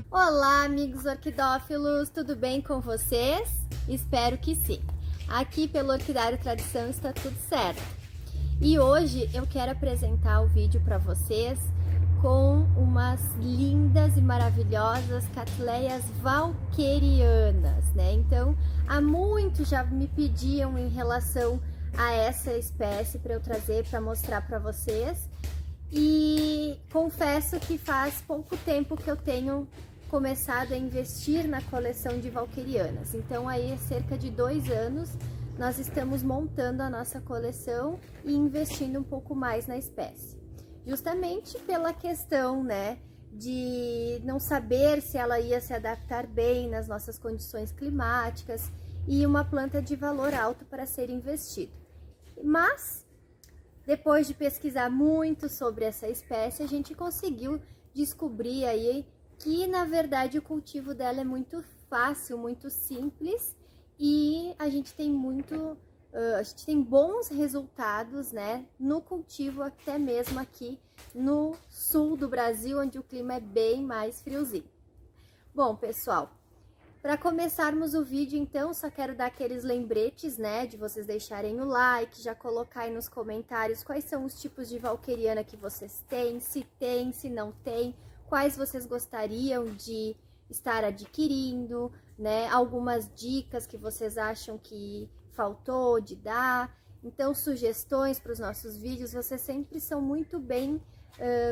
Olá, amigos orquidófilos, tudo bem com vocês? Espero que sim. Aqui pelo Orquidário Tradição está tudo certo. E hoje eu quero apresentar o vídeo para vocês com umas lindas e maravilhosas catleias walkerianas, né? Então, há muito já me pediam em relação a essa espécie para eu trazer para mostrar para vocês. E confesso que faz pouco tempo que eu tenho começado a investir na coleção de walkerianas. Então, aí, há cerca de 2 anos, nós estamos montando a nossa coleção e investindo um pouco mais na espécie. Justamente pela questão, né, de não saber se ela ia se adaptar bem nas nossas condições climáticas e uma planta de valor alto para ser investido. Mas, depois de pesquisar muito sobre essa espécie, a gente conseguiu descobrir aí que, na verdade, o cultivo dela é muito fácil, muito simples e a gente tem bons resultados, né, no cultivo, até mesmo aqui no sul do Brasil, onde o clima é bem mais friozinho. Bom, pessoal, para começarmos o vídeo, então, só quero dar aqueles lembretes, né, de vocês deixarem o like, já colocar aí nos comentários quais são os tipos de walkeriana que vocês têm, se não tem, quais vocês gostariam de estar adquirindo, né, algumas dicas que vocês acham que faltou de dar. Então, sugestões para os nossos vídeos, vocês sempre são muito bem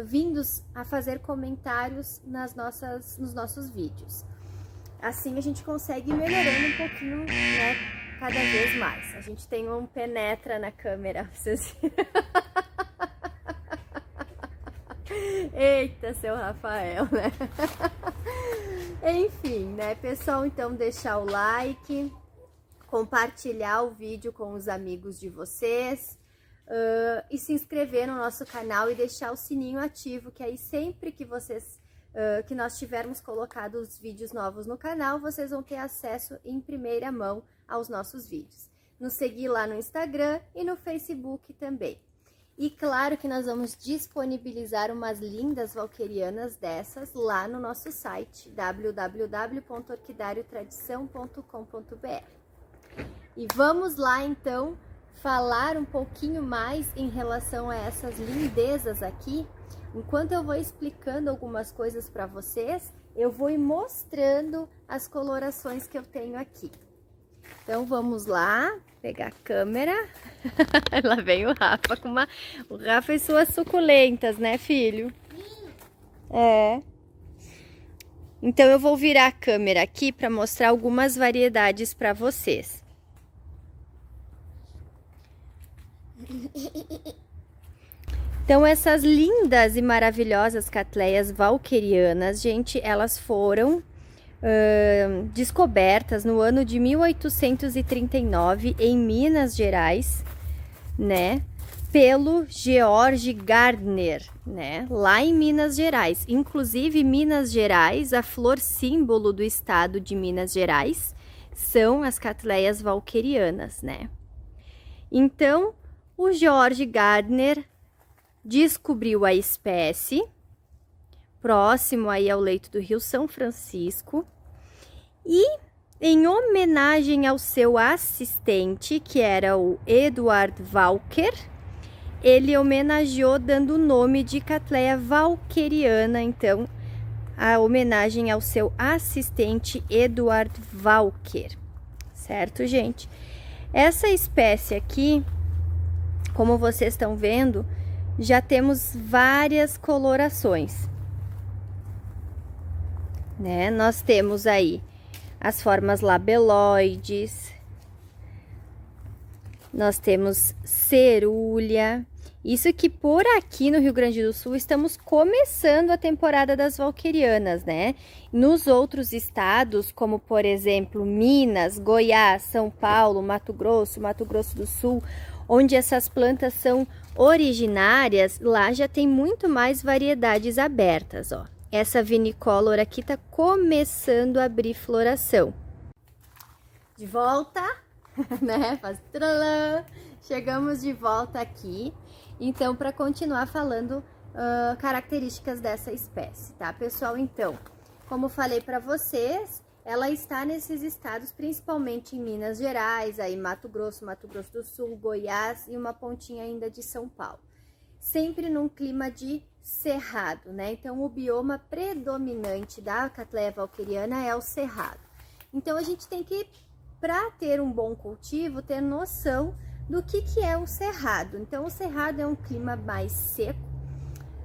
vindos a fazer comentários nos nossos vídeos. Assim a gente consegue ir melhorando um pouquinho, né, cada vez mais. A gente tem um penetra na câmera, vocês viram? Eita, seu Rafael, né? Enfim, né, pessoal, então deixar o like, compartilhar o vídeo com os amigos de vocês e se inscrever no nosso canal e deixar o sininho ativo, que aí sempre que que nós tivermos colocado os vídeos novos no canal, vocês vão ter acesso em primeira mão aos nossos vídeos. Nos seguir lá no Instagram e no Facebook também. E claro que nós vamos disponibilizar umas lindas walkerianas dessas lá no nosso site www.orquidariotradição.com.br. E vamos lá então falar um pouquinho mais em relação a essas lindezas aqui. Enquanto eu vou explicando algumas coisas para vocês, eu vou ir mostrando as colorações que eu tenho aqui. Então vamos lá, pegar a câmera. Lá vem o Rafa com o Rafa e suas suculentas, né, filho? É. Então eu vou virar a câmera aqui para mostrar algumas variedades para vocês. Então essas lindas e maravilhosas catleias walkerianas, gente, elas foram descobertas no ano de 1839 em Minas Gerais, né, pelo George Gardner, né, lá em Minas Gerais. Inclusive, Minas Gerais, a flor símbolo do estado de Minas Gerais, são as catleias walkerianas, né. Então, o George Gardner descobriu a espécie próximo aí ao leito do Rio São Francisco e, em homenagem ao seu assistente, que era o Edward Walker, ele homenageou dando o nome de catleia walkeriana, então, a homenagem ao seu assistente Edward Walker, certo, gente? Essa espécie aqui, como vocês estão vendo, já temos várias colorações, né? Nós temos aí as formas labeloides, nós temos cerúlea. Isso que por aqui no Rio Grande do Sul estamos começando a temporada das walkerianas, né? Nos outros estados, como por exemplo Minas, Goiás, São Paulo, Mato Grosso do Sul, onde essas plantas são originárias, lá já tem muito mais variedades abertas, ó. Essa vinicolor aqui tá começando a abrir floração. De volta. né? Faz tralã. Chegamos de volta aqui, então, para continuar falando características dessa espécie, tá, pessoal? Então, como falei para vocês, ela está nesses estados, principalmente em Minas Gerais, aí Mato Grosso do Sul, Goiás e uma pontinha ainda de São Paulo. Sempre num clima de cerrado, né? Então, o bioma predominante da Cattleya walkeriana é o cerrado. Então, a gente tem que, para ter um bom cultivo, ter noção do que é o cerrado. Então, o cerrado é um clima mais seco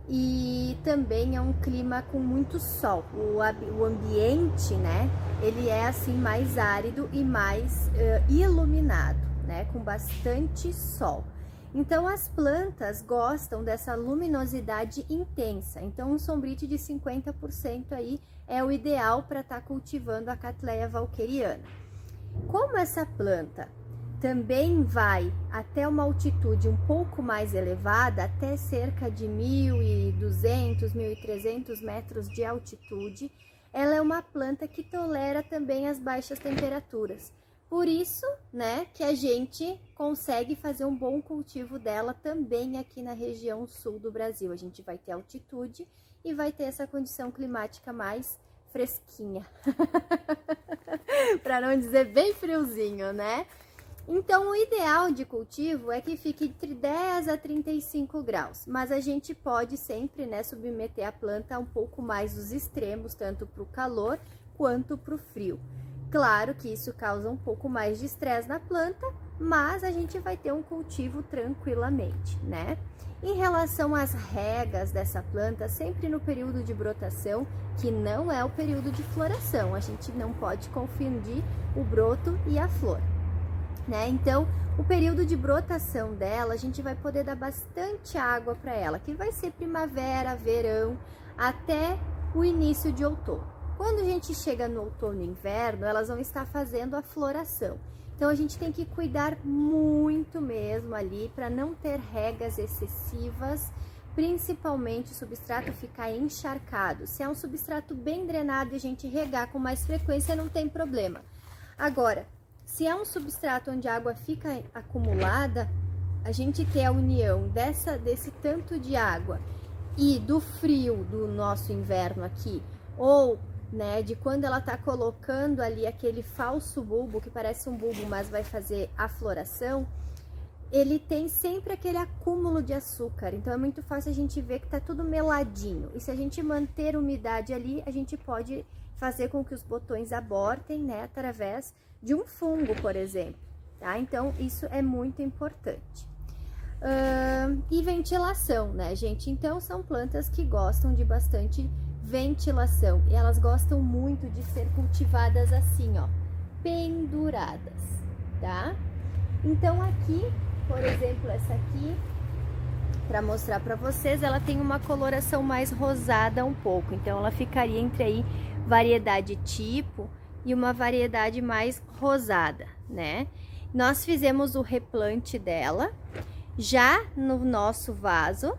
e também é um clima com muito sol. O ambiente, né, ele é assim mais árido e mais iluminado, né, com bastante sol. Então, as plantas gostam dessa luminosidade intensa. Então, um sombrite de 50% aí é o ideal para estar cultivando a Cattleya walkeriana. Como essa planta também vai até uma altitude um pouco mais elevada, até cerca de 1.200, 1.300 metros de altitude, ela é uma planta que tolera também as baixas temperaturas. Por isso, né, que a gente consegue fazer um bom cultivo dela também aqui na região sul do Brasil. A gente vai ter altitude e vai ter essa condição climática mais fresquinha, para não dizer bem friozinho, né? Então, o ideal de cultivo é que fique entre 10 a 35 graus, mas a gente pode sempre, né, submeter a planta a um pouco mais dos extremos, tanto para o calor quanto para o frio. Claro que isso causa um pouco mais de estresse na planta, mas a gente vai ter um cultivo tranquilamente, né? Em relação às regas dessa planta, sempre no período de brotação, que não é o período de floração, a gente não pode confundir o broto e a flor, né? Então, o período de brotação dela, a gente vai poder dar bastante água para ela, que vai ser primavera, verão, até o início de outono. Quando a gente chega no outono e inverno, elas vão estar fazendo a floração. Então, a gente tem que cuidar muito mesmo ali para não ter regas excessivas, principalmente o substrato ficar encharcado. Se é um substrato bem drenado e a gente regar com mais frequência, não tem problema. Agora, se é um substrato onde a água fica acumulada, a gente ter a união desse tanto de água e do frio do nosso inverno aqui, ou né, de quando ela tá colocando ali aquele falso bulbo, que parece um bulbo, mas vai fazer a floração, ele tem sempre aquele acúmulo de açúcar. Então, é muito fácil a gente ver que tá tudo meladinho. E se a gente manter umidade ali, a gente pode fazer com que os botões abortem, né, através de um fungo, por exemplo, tá? Então, isso é muito importante. E ventilação, né, gente? Então, são plantas que gostam de bastante ventilação e elas gostam muito de ser cultivadas assim, ó, penduradas, tá? Então, aqui, por exemplo, essa aqui, para mostrar para vocês, ela tem uma coloração mais rosada um pouco, então ela ficaria entre aí variedade tipo e uma variedade mais rosada, né? Nós fizemos o replante dela já no nosso vaso,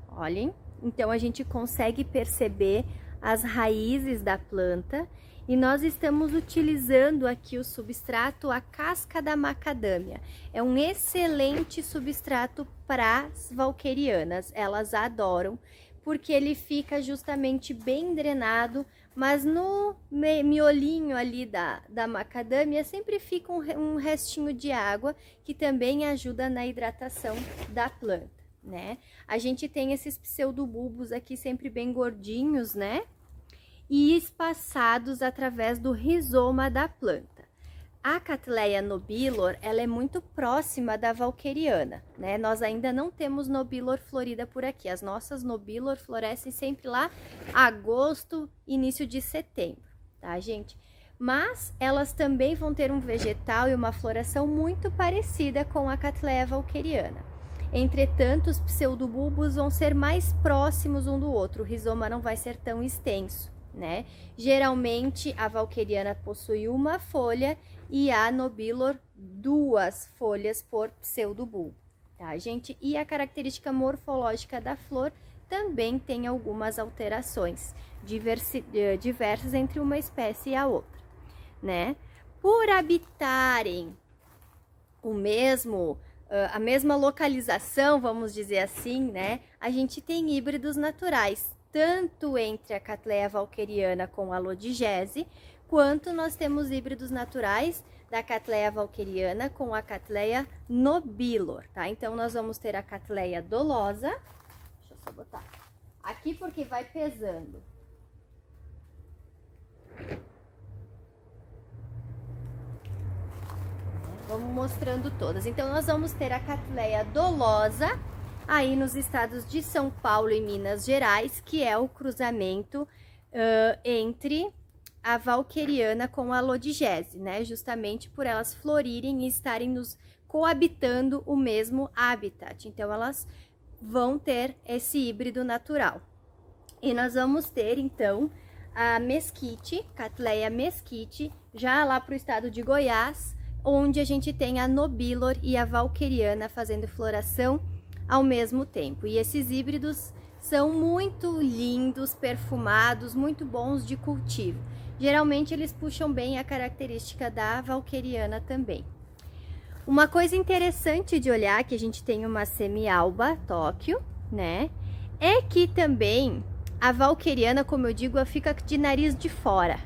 olhem. Então, a gente consegue perceber as raízes da planta e nós estamos utilizando aqui o substrato, a casca da macadâmia. É um excelente substrato para as walkerianas, elas adoram, porque ele fica justamente bem drenado, mas no miolinho ali da macadâmia sempre fica um restinho de água, que também ajuda na hidratação da planta, né? A gente tem esses pseudobulbos aqui sempre bem gordinhos, né? E espaçados através do rizoma da planta. A Cattleya nobilor, ela é muito próxima da walkeriana, né? Nós ainda não temos nobilor florida por aqui. As nossas nobilor florescem sempre lá agosto, início de setembro, tá, gente? Mas elas também vão ter um vegetal e uma floração muito parecida com a Cattleya walkeriana. Entretanto, os pseudobulbos vão ser mais próximos um do outro, o rizoma não vai ser tão extenso, né? Geralmente, a walkeriana possui uma folha e a nobilor 2 folhas por pseudobulbo, tá, gente? E a característica morfológica da flor também tem algumas alterações diversas entre uma espécie e a outra, né? Por habitarem a mesma localização, vamos dizer assim, né? A gente tem híbridos naturais, tanto entre a Cattleya walkeriana com a lodigese, quanto nós temos híbridos naturais da Cattleya walkeriana com a Cattleya nobilor, tá? Então, nós vamos ter a Cattleya dolosa. Deixa eu só botar aqui porque vai pesando. Vamos mostrando todas. Então, nós vamos ter a Cattleya dolosa aí nos estados de São Paulo e Minas Gerais, que é o cruzamento entre a walkeriana com a lodigese, né? Justamente por elas florirem e estarem nos coabitando o mesmo habitat. Então, elas vão ter esse híbrido natural. E nós vamos ter, então, a mesquite, Cattleya mesquite, já lá para o estado de Goiás, onde a gente tem a nobilor e a walkeriana fazendo floração ao mesmo tempo. E esses híbridos são muito lindos, perfumados, muito bons de cultivo. Geralmente eles puxam bem a característica da walkeriana também. Uma coisa interessante de olhar, que a gente tem uma semi-alba Tóquio, né? É que também a walkeriana, como eu digo, ela fica de nariz de fora.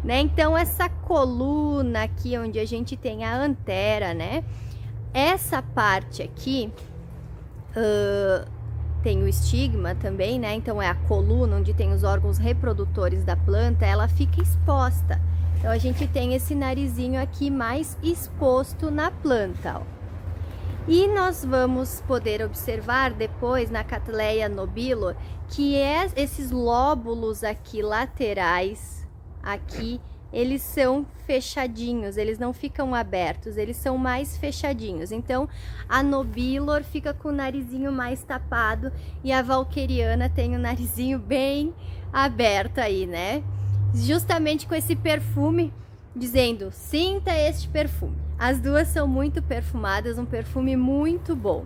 Né? Então, essa coluna aqui, onde a gente tem a antera, né? Essa parte aqui tem o estigma também, né? Então, é a coluna onde tem os órgãos reprodutores da planta, ela fica exposta. Então, a gente tem esse narizinho aqui mais exposto na planta, ó. E nós vamos poder observar depois na Cattleya nobilor que esses lóbulos aqui laterais, aqui, eles são fechadinhos, eles não ficam abertos, eles são mais fechadinhos. Então, a nobilor fica com o narizinho mais tapado e a walkeriana tem o narizinho bem aberto aí, né? Justamente com esse perfume, dizendo, sinta este perfume. As duas são muito perfumadas, um perfume muito bom,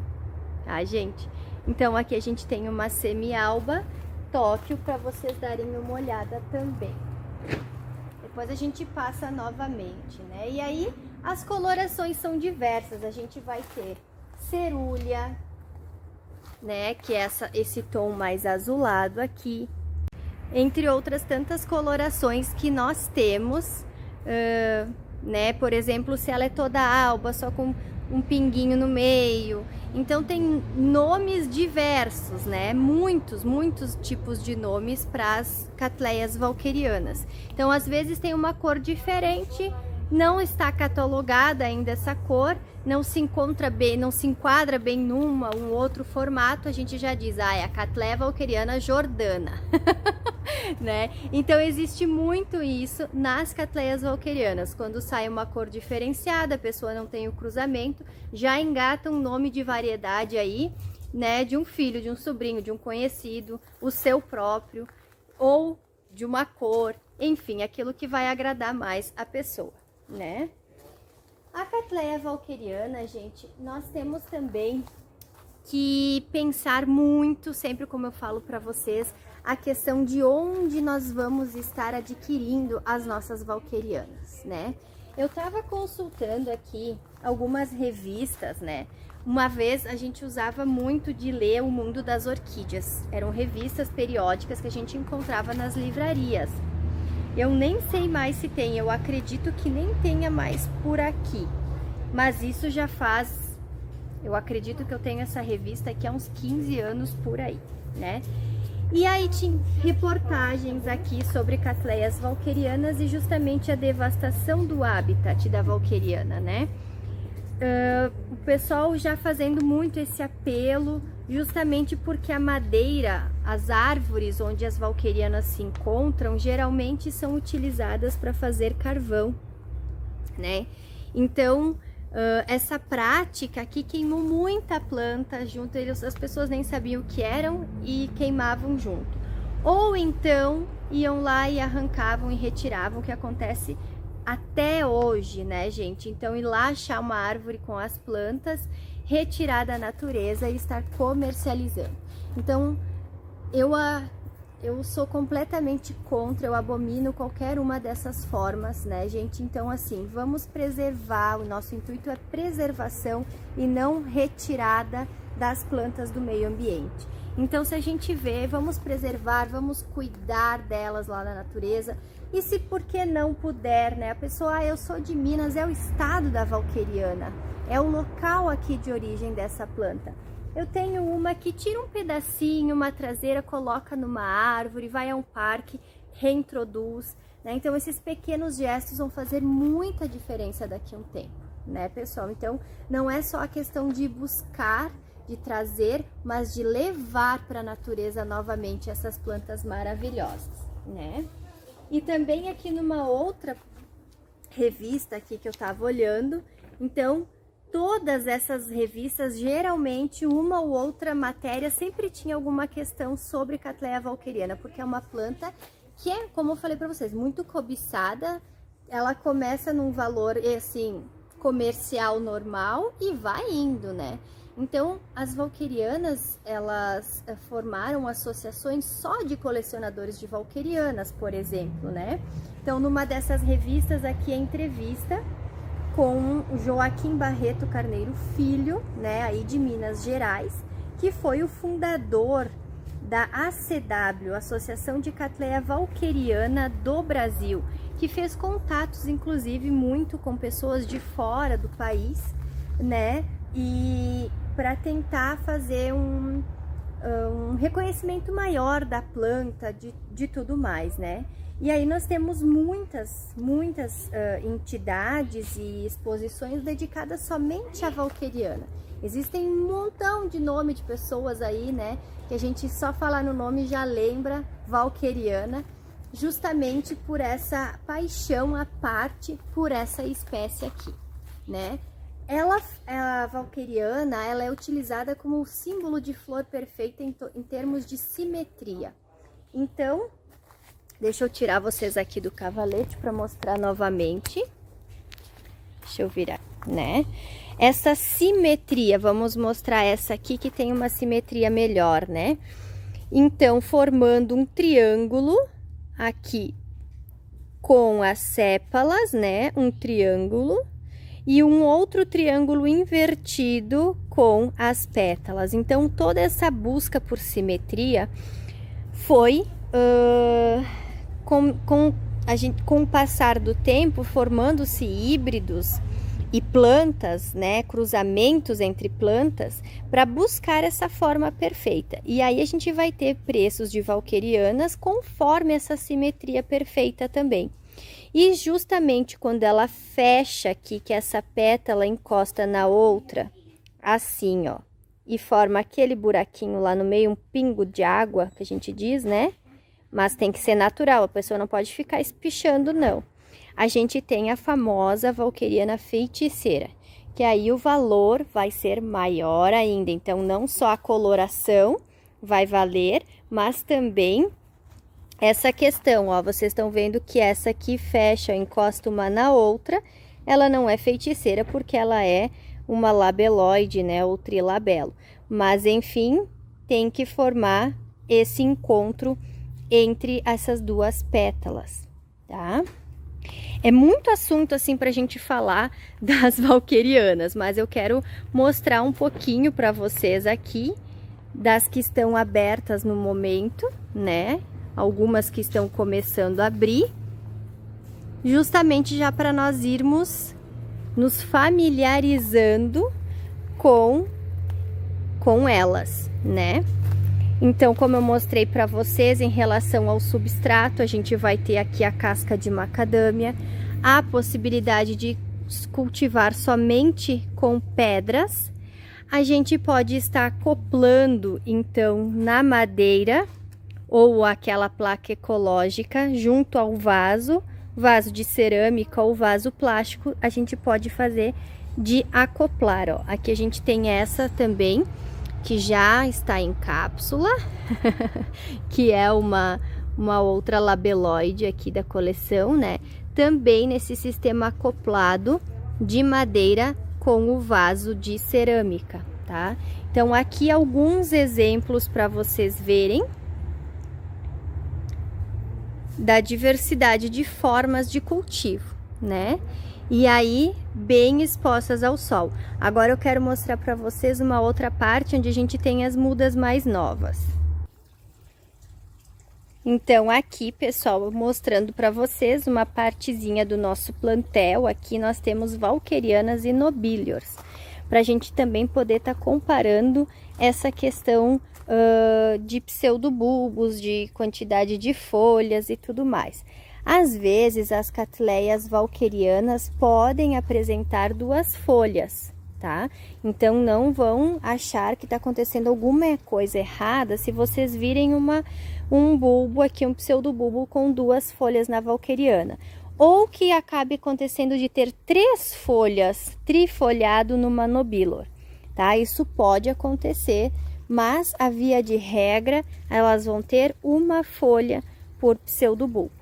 tá, gente? Então, aqui a gente tem uma semi-alba Tóquio para vocês darem uma olhada também. Depois a gente passa novamente, né? E aí, as colorações são diversas. A gente vai ter cerúlea, né? Que é esse tom mais azulado aqui. Entre outras tantas colorações que nós temos, né? Por exemplo, se ela é toda alba, só com um pinguinho no meio. Então, tem nomes diversos, né? Muitos tipos de nomes para as Cattleyas walkerianas. Então, às vezes tem uma cor diferente, não está catalogada ainda essa cor, não se encontra bem, não se enquadra bem um outro formato, a gente já diz, é a Cattleya walkeriana jordana. Né? Então, existe muito isso nas Cattleyas walkerianas. Quando sai uma cor diferenciada, a pessoa não tem o cruzamento, já engata um nome de variedade aí, né? De um filho, de um sobrinho, de um conhecido, o seu próprio, ou de uma cor, enfim, aquilo que vai agradar mais a pessoa, né? A Cattleya walkeriana, gente, nós temos também que pensar muito, sempre como eu falo para vocês, a questão de onde nós vamos estar adquirindo as nossas walkerianas, né? Eu tava consultando aqui algumas revistas, né? Uma vez a gente usava muito de ler O Mundo das Orquídeas. Eram revistas periódicas que a gente encontrava nas livrarias. Eu nem sei mais se tem, eu acredito que nem tenha mais por aqui. Mas isso já faz... Eu acredito que eu tenho essa revista aqui há uns 15 anos por aí, né? E aí tinha reportagens aqui sobre Cattleyas walkerianas e justamente a devastação do habitat da walkeriana, né? O pessoal já fazendo muito esse apelo, justamente porque a madeira, as árvores onde as walkerianas se encontram, geralmente são utilizadas para fazer carvão, né? Então, essa prática aqui queimou muita planta junto, as pessoas nem sabiam o que eram e queimavam junto. Ou então iam lá e arrancavam e retiravam, o que acontece até hoje, né, gente? Então, ir lá achar uma árvore com as plantas, retirar da natureza e estar comercializando. Então, eu eu sou completamente contra, eu abomino qualquer uma dessas formas, né, gente? Então, assim, vamos preservar, o nosso intuito é preservação e não retirada das plantas do meio ambiente. Então, se a gente vê, vamos preservar, vamos cuidar delas lá na natureza. E se por que não puder, né? A pessoa, eu sou de Minas, é o estado da valqueriana, é o local aqui de origem dessa planta. Eu tenho uma que tira um pedacinho, uma traseira, coloca numa árvore, vai a um parque, reintroduz, né? Então, esses pequenos gestos vão fazer muita diferença daqui a um tempo, né, pessoal? Então, não é só a questão de buscar, de trazer, mas de levar para a natureza novamente essas plantas maravilhosas, né? E também aqui numa outra revista aqui que eu tava olhando, então, todas essas revistas, geralmente, uma ou outra matéria sempre tinha alguma questão sobre Cattleya valqueriana, porque é uma planta que é, como eu falei para vocês, muito cobiçada. Ela começa num valor, assim, comercial normal e vai indo, né? Então, as valquerianas, elas formaram associações só de colecionadores de valquerianas, por exemplo, né? Então, numa dessas revistas aqui, a entrevista com Joaquim Barreto Carneiro Filho, né, aí de Minas Gerais, que foi o fundador da ACW, Associação de Cattleya Valqueriana do Brasil, que fez contatos, inclusive, muito com pessoas de fora do país, né, e para tentar fazer um reconhecimento maior da planta, de tudo mais, né? E aí nós temos muitas entidades e exposições dedicadas somente à valqueriana. Existem um montão de nome de pessoas aí, né, que a gente só falar no nome já lembra valqueriana, justamente por essa paixão à parte por essa espécie aqui, né? A valqueriana, ela é utilizada como símbolo de flor perfeita em termos de simetria. Então, deixa eu tirar vocês aqui do cavalete para mostrar novamente. Deixa eu virar, né? Essa simetria, vamos mostrar essa aqui que tem uma simetria melhor, né? Então, formando um triângulo aqui com as sépalas, né? Um triângulo. E um outro triângulo invertido com as pétalas. Então, toda essa busca por simetria foi, com o passar do tempo, formando-se híbridos e plantas, né, cruzamentos entre plantas, para buscar essa forma perfeita. E aí a gente vai ter preços de valquerianas conforme essa simetria perfeita também. E justamente quando ela fecha aqui, que essa pétala encosta na outra, assim, ó, e forma aquele buraquinho lá no meio, um pingo de água, que a gente diz, né? Mas tem que ser natural, a pessoa não pode ficar espichando, não. A gente tem a famosa valqueriana feiticeira, que aí o valor vai ser maior ainda. Então, não só a coloração vai valer, mas também essa questão, ó, vocês estão vendo que essa aqui fecha, encosta uma na outra, ela não é feiticeira porque ela é uma labeloide, né, ou trilabelo. Mas, enfim, tem que formar esse encontro entre essas duas pétalas, tá? É muito assunto, assim, pra gente falar das valquerianas, mas eu quero mostrar um pouquinho pra vocês aqui das que estão abertas no momento, né? Algumas que estão começando a abrir, justamente já para nós irmos nos familiarizando com elas, né? Então, como eu mostrei para vocês, em relação ao substrato, a gente vai ter aqui a casca de macadâmia, a possibilidade de cultivar somente com pedras. A gente pode estar acoplando, então, na madeira, ou aquela placa ecológica junto ao vaso de cerâmica ou vaso plástico, a gente pode fazer de acoplar, ó. Aqui a gente tem essa também, que já está em cápsula, que é uma outra labeloide aqui da coleção, né? Também nesse sistema acoplado de madeira com o vaso de cerâmica, tá? Então, aqui alguns exemplos para vocês verem. da diversidade de formas de cultivo, né? E aí, bem expostas ao sol. Agora eu quero mostrar para vocês uma outra parte onde a gente tem as mudas mais novas. Então, aqui, pessoal, mostrando para vocês uma partezinha do nosso plantel. Aqui nós temos Walkerianas e Nobiliors, para a gente também poder estar comparando essa questão de pseudobulbos, de quantidade de folhas e tudo mais. Às vezes, as Cattleyas walkerianas podem apresentar 2 folhas, tá? Então, não vão achar que está acontecendo alguma coisa errada se vocês virem um bulbo aqui, um pseudobulbo com 2 folhas na walkeriana. Ou que acabe acontecendo de ter 3 folhas trifoliado numa Nobilior, tá? Isso pode acontecer, mas a via de regra, elas vão ter 1 folha por pseudobulbo,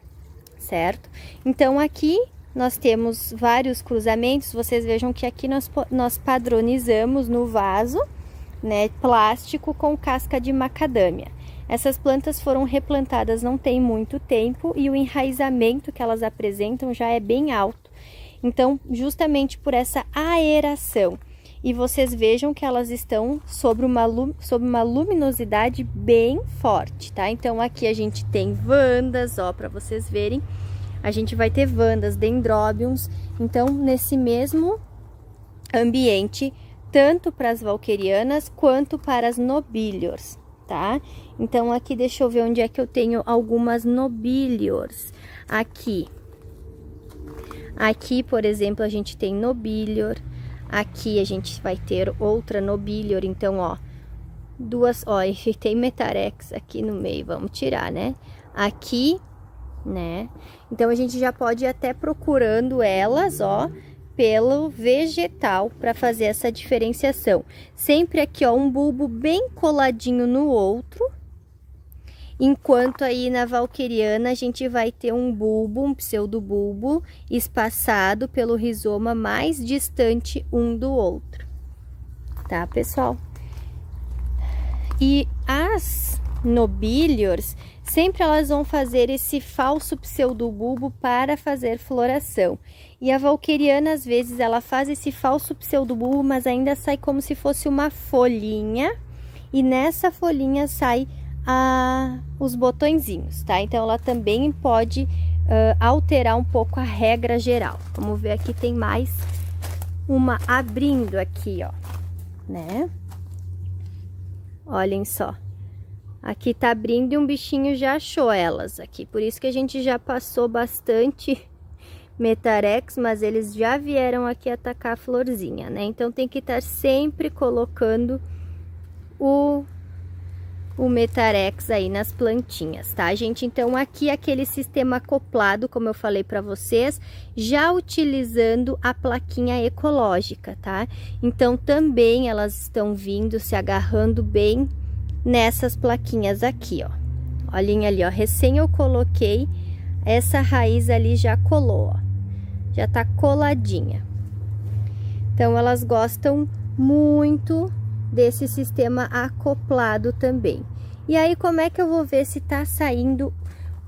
certo? Então, aqui nós temos vários cruzamentos. Vocês vejam que aqui nós padronizamos no vaso, né, plástico com casca de macadâmia. Essas plantas foram replantadas não tem muito tempo e o enraizamento que elas apresentam já é bem alto. Então, justamente por essa aeração, e vocês vejam que elas estão sob uma luminosidade bem forte, tá? Então, aqui a gente tem vandas, ó, para vocês verem. A gente vai ter vandas, dendróbiums. Então, nesse mesmo ambiente, tanto para as walkerianas quanto para as nobiliors, tá? Então, aqui deixa eu ver onde é que eu tenho algumas nobiliors. Aqui, por exemplo, a gente tem nobilior. Aqui a gente vai ter outra nobilior, então, ó, 2, ó, e tem metarex aqui no meio, vamos tirar, né? Aqui, né? Então, a gente já pode ir até procurando elas, ó, pelo vegetal para fazer essa diferenciação. Sempre aqui, ó, um bulbo bem coladinho no outro. Enquanto aí na walkeriana a gente vai ter um bulbo, um pseudobulbo espaçado pelo rizoma mais distante um do outro, tá, pessoal? E as nobiliors, sempre elas vão fazer esse falso pseudobulbo para fazer floração. E a walkeriana, às vezes, ela faz esse falso pseudobulbo, mas ainda sai como se fosse uma folhinha, e nessa folhinha sai os botõezinhos, tá? Então, ela também pode alterar um pouco a regra geral. Vamos ver aqui, tem mais uma abrindo aqui, ó, né? Olhem só. Aqui tá abrindo e um bichinho já achou elas aqui. Por isso que a gente já passou bastante metarex, mas eles já vieram aqui atacar a florzinha, né? Então, tem que estar sempre colocando o metarex aí nas plantinhas, tá, gente? Então, aqui aquele sistema acoplado, como eu falei para vocês, já utilizando a plaquinha ecológica, tá? Então, também elas estão vindo, se agarrando bem nessas plaquinhas aqui, ó. Olhem ali, ó, recém eu coloquei, essa raiz ali já colou, ó. Já tá coladinha. Então, elas gostam muito desse sistema acoplado também. E aí, como é que eu vou ver se tá saindo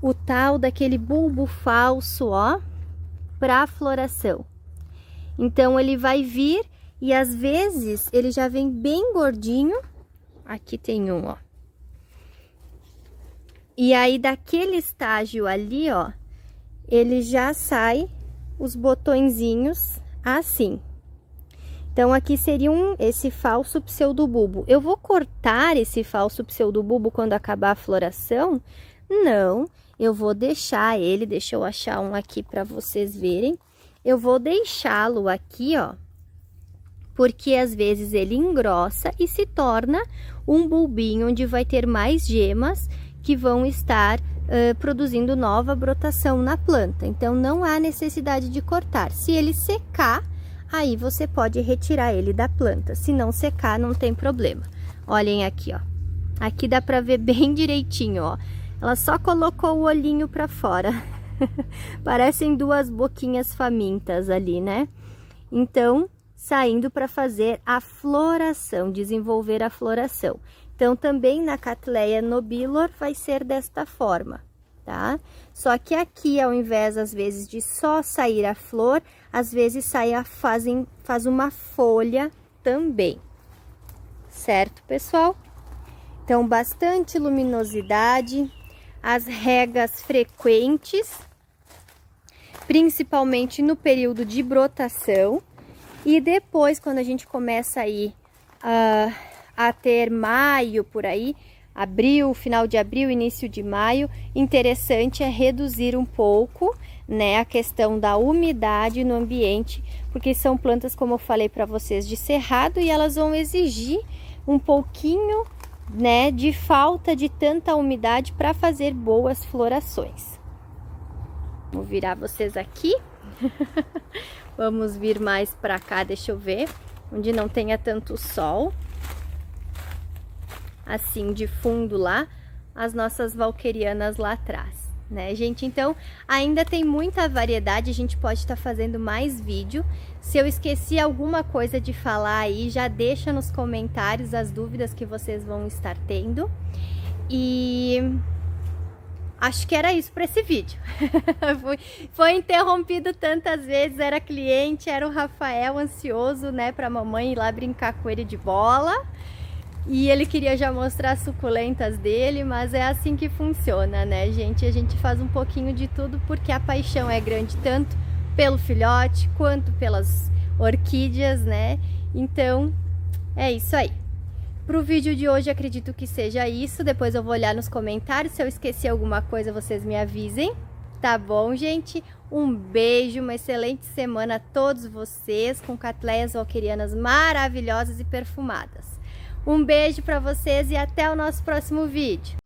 o tal daquele bulbo falso, ó, para floração? Então, ele vai vir e às vezes ele já vem bem gordinho. Aqui tem um, ó. E aí, daquele estágio ali, ó, ele já sai os botõezinhos assim. Então, aqui seria esse falso pseudobulbo. Eu vou cortar esse falso pseudobulbo quando acabar a floração? Não, eu vou deixar ele, deixa eu achar um aqui para vocês verem. Eu vou deixá-lo aqui, ó, porque às vezes ele engrossa e se torna um bulbinho onde vai ter mais gemas que vão estar produzindo nova brotação na planta. Então, não há necessidade de cortar. Se ele secar, aí você pode retirar ele da planta. Se não secar, não tem problema. Olhem aqui, ó. Aqui dá pra ver bem direitinho, ó. Ela só colocou o olhinho pra fora. Parecem 2 boquinhas famintas ali, né? Então, saindo para fazer a floração, desenvolver a floração. Então, também na Cattleya nobilior vai ser desta forma, tá? Só que aqui, ao invés, às vezes, de só sair a flor, às vezes faz uma folha também, certo, pessoal? Então, bastante luminosidade, as regas frequentes, principalmente no período de brotação, e depois, quando a gente começa a ir a ter maio por aí, abril, final de abril, início de maio, interessante é reduzir um pouco, né, a questão da umidade no ambiente, porque são plantas, como eu falei para vocês, de cerrado, e elas vão exigir um pouquinho, né, de falta de tanta umidade para fazer boas florações. Vou virar vocês aqui. Vamos vir mais para cá, deixa eu ver, onde não tenha tanto sol. Assim, de fundo lá, as nossas valquerianas lá atrás, né, gente? Então, ainda tem muita variedade, a gente pode estar fazendo mais vídeo. Se eu esqueci alguma coisa de falar aí, já deixa nos comentários as dúvidas que vocês vão estar tendo. E acho que era isso para esse vídeo. Foi interrompido tantas vezes, era cliente, era o Rafael ansioso, né, para a mamãe ir lá brincar com ele de bola. E ele queria já mostrar as suculentas dele, mas é assim que funciona, né, gente? A gente faz um pouquinho de tudo porque a paixão é grande tanto pelo filhote quanto pelas orquídeas, né? Então, é isso aí. Pro vídeo de hoje, acredito que seja isso. Depois eu vou olhar nos comentários. Se eu esqueci alguma coisa, vocês me avisem. Tá bom, gente? Um beijo, uma excelente semana a todos vocês, com catleias valquerianas maravilhosas e perfumadas. Um beijo para vocês e até o nosso próximo vídeo.